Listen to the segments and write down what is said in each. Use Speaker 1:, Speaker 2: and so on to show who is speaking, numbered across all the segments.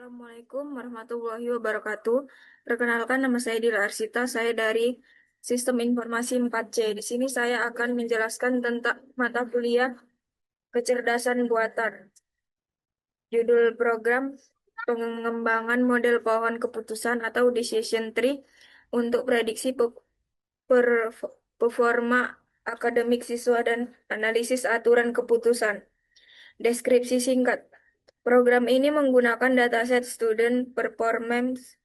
Speaker 1: Assalamualaikum warahmatullahi wabarakatuh. Perkenalkan, nama saya Dila Arsita. Saya dari Sistem Informasi 4C. Di sini saya akan menjelaskan tentang mata kuliah kecerdasan buatan. Judul program pengembangan model pohon keputusan atau decision tree untuk prediksi performa akademik siswa dan analisis aturan keputusan. Deskripsi singkat. Program ini menggunakan dataset student performance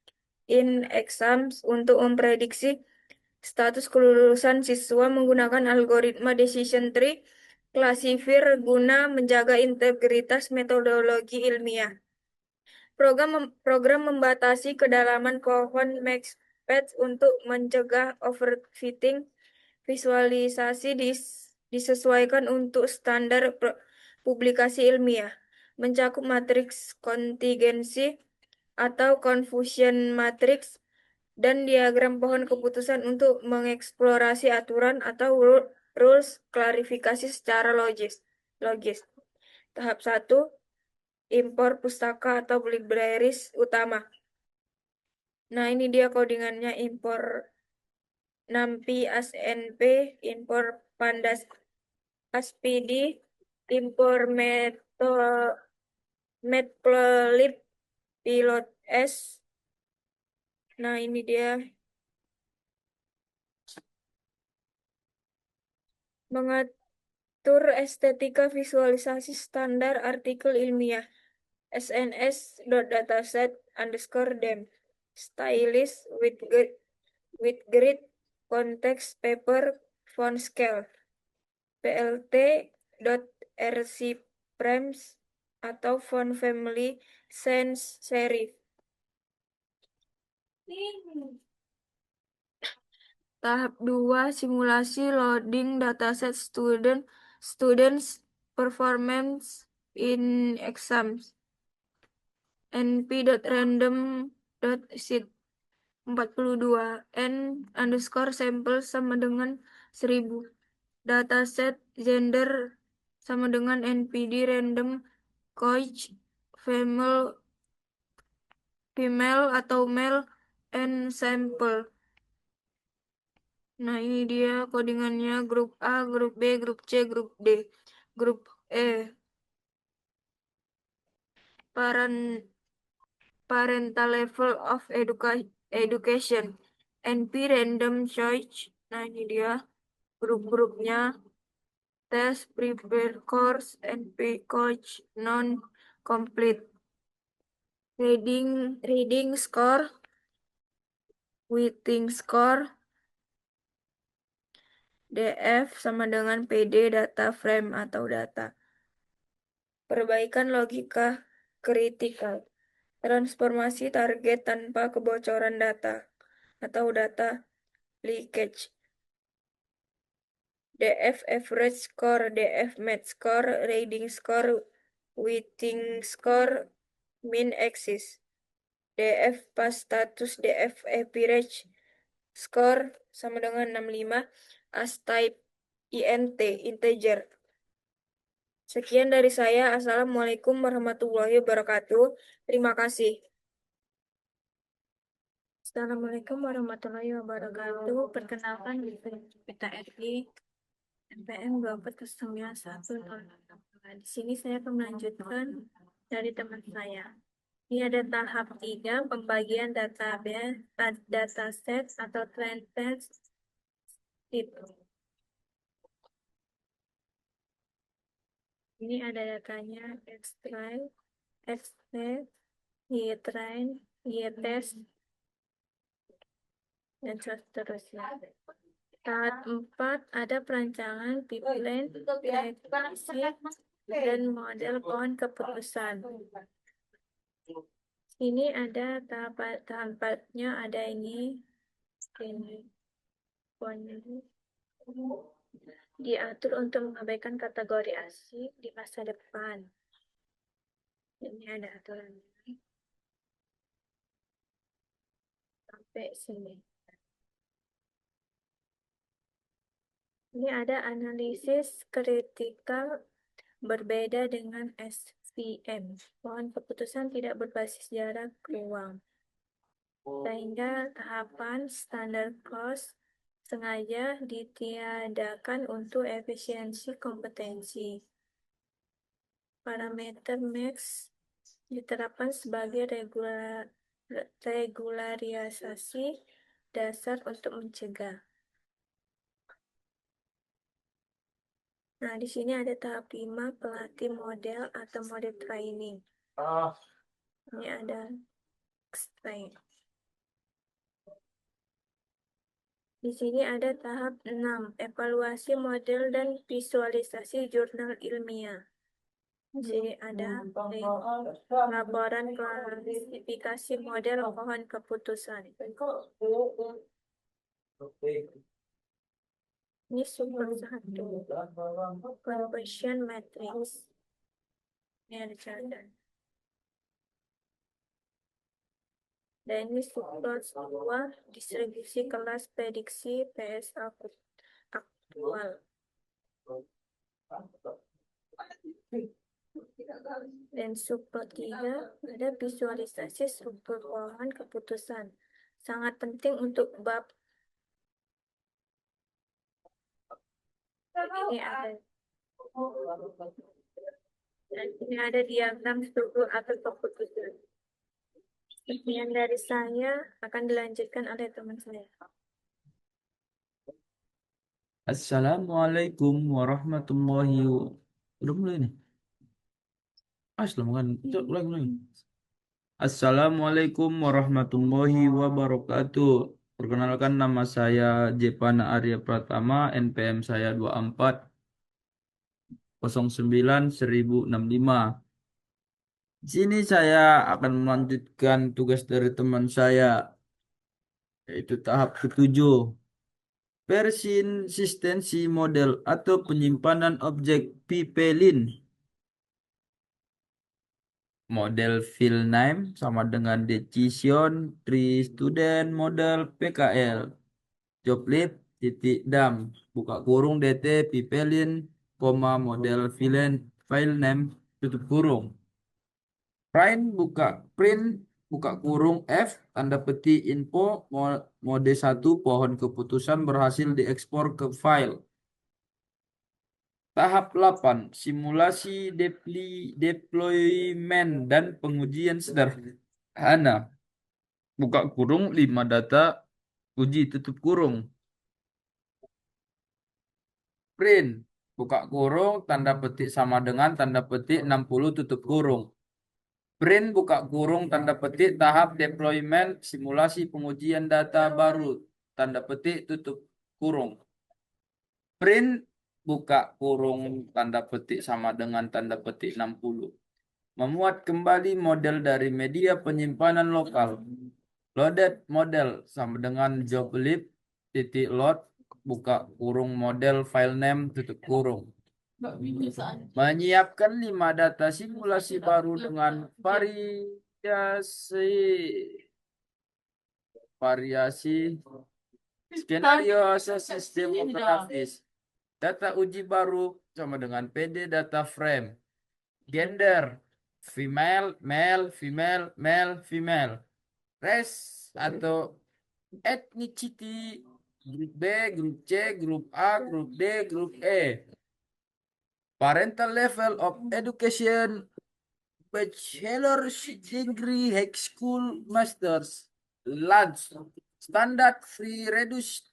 Speaker 1: in exams untuk memprediksi status kelulusan siswa menggunakan algoritma decision tree classifier guna menjaga integritas metodologi ilmiah. Program membatasi kedalaman pohon MaxPad untuk mencegah overfitting. Visualisasi disesuaikan untuk standar publikasi ilmiah, mencakup matriks kontingensi atau confusion matrix dan diagram pohon keputusan untuk mengeksplorasi aturan atau rules klarifikasi secara logis. Tahap 1, impor pustaka atau libraries utama. Nah, ini dia codingannya: impor NumPy ASNP, impor Pandas ASPID, impor Matplotlib Pilot S. Nah, ini dia. Mengatur estetika visualisasi standar artikel ilmiah. SNS.dataset_dem. Stylist with grid context paper font scale. plt.rcframes atau font family sans serif. Tahap 2, simulasi loading dataset students performance in exams. np.random.seed 42 n_sample sama dengan 1000. Dataset gender sama dengan npd random coach female atau male n sample. Nah, ini dia codingannya: grup A, grup B, grup C, grup D. Grup E, parental level of education, NP random choice. Nah, ini dia grup-grupnya: test, prepare course, NP coach, non complete. Reading score, writing score, DF sama dengan PD data frame atau data. Perbaikan logika kritikal. Transformasi target tanpa kebocoran data atau data leakage. DF average score, DF math score, reading score, writing score, min axis. DF pas status, DF average score sama dengan 65, as type int, integer. Sekian dari saya. Assalamualaikum warahmatullahi wabarakatuh. Terima kasih. Assalamualaikum warahmatullahi wabarakatuh. Perkenalkan, kita RI NPM 24091. Di sini saya akan melanjutkan dari teman saya. Ini ada tahap 3, pembagian database, dataset atau trend test. Ini ada datanya: extract, y-train, y-test, dan seterusnya. Tahap 4 ada perancangan pipeline, prediksi, dan model pohon keputusan. Ini ada tahap-tahapnya, ada ini diatur untuk mengabaikan kategori asik di masa depan. Ini ada aturannya sampai sini. Ini ada analisis kritikal berbeda dengan PM. Mohon keputusan tidak berbasis jarak ruang. Sehingga tahapan standar cost sengaja ditiadakan untuk efisiensi kompetensi. Parameter max diterapkan sebagai regularisasi dasar untuk mencegah. Nah, di sini ada tahap 5 pelatih model atau model training. Ini ada explain. Di sini ada tahap 6 evaluasi model dan visualisasi jurnal ilmiah. Di sini ada laporan klasifikasi model pohon keputusan. Ini super 1. Conversion matrix. Ini ada catatan. Dan ini super 2. Distribusi kelas prediksi PS aktual. Dan super 3 ada visualisasi struktur pohon keputusan. Sangat penting untuk bab ini ada. Dan ini ada diagram struktur atau keputusan. Sekian dari saya, akan dilanjutkan oleh teman saya.
Speaker 2: Assalamualaikum warahmatullahi wabarakatuh. Udah mulai nih. Lagi. Assalamualaikum warahmatullahi wabarakatuh. Perkenalkan, nama saya Jepana Arya Pratama, NPM saya 24091065. Di sini saya akan melanjutkan tugas dari teman saya, yaitu tahap ketujuh. Persistensi model atau penyimpanan objek Pipelin. Model file name sama dengan decision tree student model PKL. Joblib titik dam buka kurung dt Pipelin, model file name tutup kurung. Print buka kurung F tanda petik info mode 1 pohon keputusan berhasil diekspor ke file. Tahap 8 simulasi deployment dan pengujian sederhana. Buka kurung 5 data uji tutup kurung. Print buka kurung tanda petik sama dengan tanda petik 60 tutup kurung. Print buka kurung tanda petik tahap deployment simulasi pengujian data baru tanda petik tutup kurung. Print buka kurung tanda petik sama dengan tanda petik 60. Memuat kembali model dari media penyimpanan lokal. Loaded model sama dengan joblib titik load buka kurung model file name tutup kurung. Menyiapkan 5 data simulasi baru dengan variasi skenario sistem operatif. Data uji baru sama dengan PD data frame. Gender female, male, female, male, female. Race atau ethnicity grup B, grup C, grup A, grup D, grup E. Parental level of education bachelor's degree, high school, master's, lunch, standard free reduced,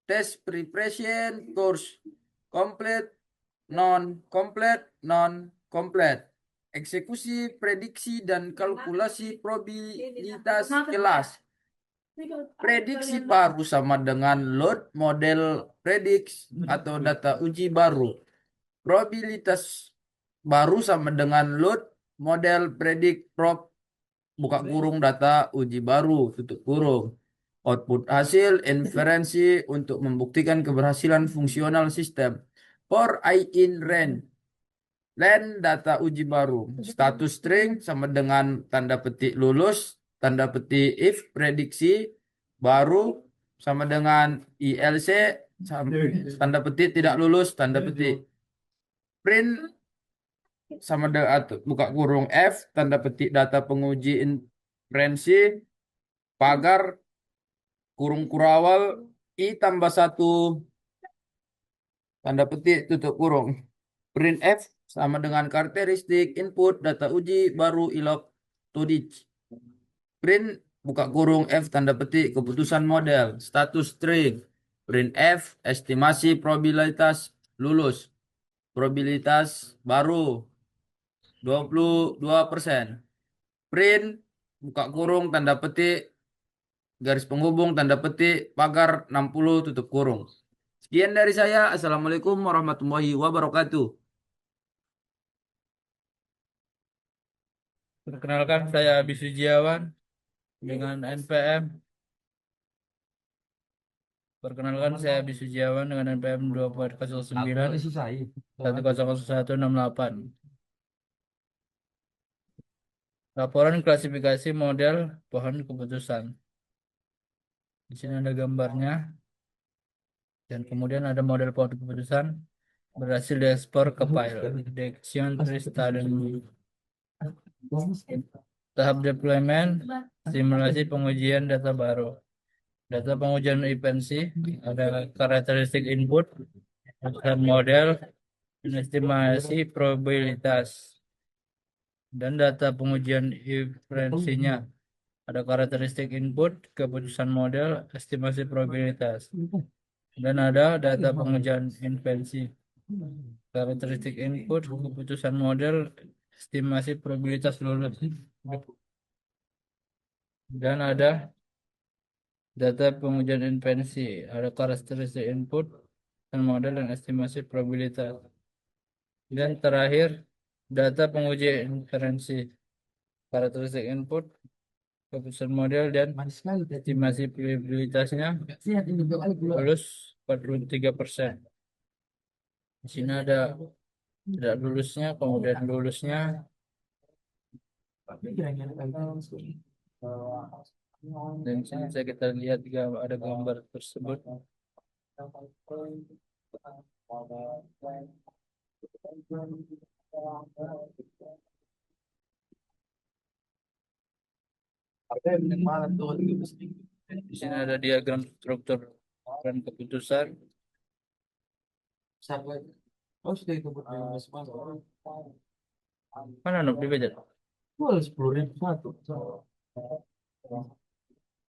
Speaker 2: test preparation course, complete, non-complete, eksekusi, prediksi, dan kalkulasi probabilitas kelas. Prediksi baru sama dengan load model prediksi atau data uji baru. Probabilitas baru sama dengan load model predik prob buka kurung data uji baru tutup kurung. Output hasil inferensi untuk membuktikan keberhasilan fungsional sistem. For I in range. Len data uji baru. Status string sama dengan tanda petik lulus, tanda petik if prediksi baru sama dengan ILC tanda petik tidak lulus, tanda petik. Print sama dengan atau buka kurung F tanda petik data penguji inferensi pagar kurung kurawal I tambah satu tanda petik tutup kurung. Print F sama dengan karakteristik input data uji baru ilok todich. Print buka kurung F tanda petik keputusan model status string. Print F estimasi probabilitas lulus. Probabilitas baru 22%. Print buka kurung tanda petik garis penghubung tanda petik pagar 60 tutup kurung. Sekian dari saya. Assalamualaikum warahmatullahi wabarakatuh.
Speaker 3: Perkenalkan, saya Abi Sujiawan dengan NPM. Perkenalkan, saya Abi Sujiawan dengan NPM 2.09 1001168. Laporan klasifikasi model pohon keputusan. Di sini ada gambarnya dan kemudian ada model pohon keputusan berhasil diekspor ke file Detection Tree Study. Tahap deployment, simulasi pengujian data baru. Data pengujian efisiensi ada karakteristik input, keputusan model, dan estimasi probabilitas. Dan data pengujian efisiensinya ada karakteristik input, keputusan model, estimasi probabilitas. Dan ada data pengujian efisiensi, karakteristik input, keputusan model, estimasi probabilitas lulus. Dan ada data pengujian invensi, ada karakteristik input dan model dan estimasi probabilitas. Dan terakhir, data pengujian inferensi, karakteristik input, keputusan model dan estimasi probabilitasnya lulus 43%. Di sini ada tidak lulusnya, kemudian lulusnya. Dan di sini bisa kita lihat ada gambar tersebut. Di sini ada diagram struktur dan keputusan. Mana Nuk dibaca?
Speaker 2: 10.000 satu.